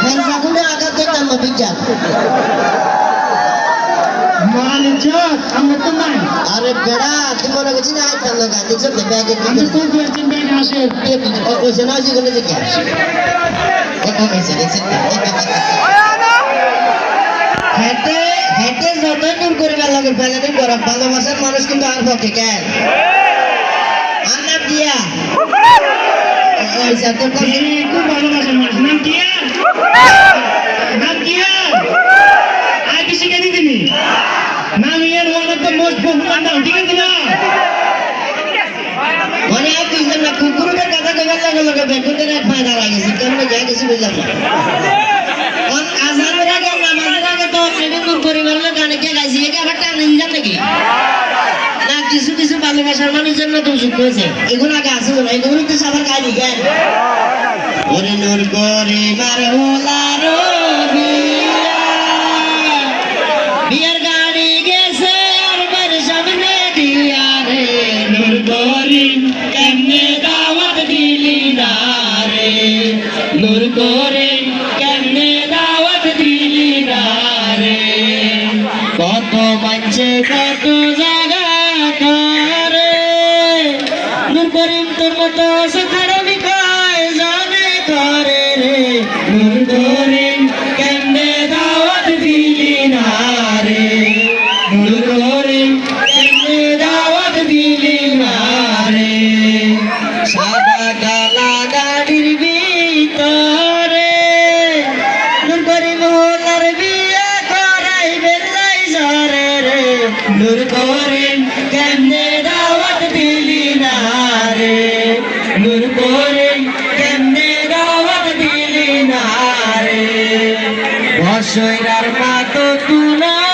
ফেলসা খুলে আঘাত দেখতাম না বিজ্ঞান মালিক আমরা তো নাই আরে বেড়া তুই মনে করছিস না আইতাম না গাছ দেখছো ব্যাগে আমি তো বলছেন ব্যাগ আসে ওইসে না ওইগুলো দেখে হেঁটে হেঁটে যতই দূর করে লাগে ফেলে করা ভালোবাসার মানুষ কিন্তু আর পক্ষে কেন আর নাম দিয়া ওইসা তোর কাছে খুব ভালোবাসার মানুষ নাম কি নাম কি আই বেশি কেন দিনি নাম ইয়ার one of the most popular নাম ঠিক আছে না মানে আর বুঝলাম না কুকুরদের কথা কবার লাগে লোকে বেকুদের এক ফায়দা লাগেছে কেমনে যায় কিছু বুঝলাম না আজানের আগে নামাজের আগে তো নবীর পরিবারের গানে কে গাইছি এটা আবার টান নিয়ে নাকি না কিছু কিছু ভালোবাসার মানুষের জন্য তো যুক্ত হয়েছে এগুলো আগে আসবে না এগুলো তো সবার গাইনি কেন ওরে নূর করে মার হোলার বিয়ার গাড়ি গেছে আর বার সামনে দিয়া রে নূর করে কেমনে দাওয়াত দিলি না রে নূর করে কেমনে দাওয়াত দিলি না রে কত মানছে কত জায়গা করে নূর করিম তোর মতো সখাড়া বিকায় জানে করে রে নূর করিম কেমনে দাওয়াত দিলি না রে নূর করিম কেমনে দাওয়াত দিলি না রে সাদা কালা গাড়ির ভিতরে নূর করিম হোলার বিয়া করাইবেন লাই জরে রে নূর করিম কেমনে দাওয়াত দিলি না রে নূর করিম কেমনে দাওয়াত দিলি না রে বসইরার মা তো তুলা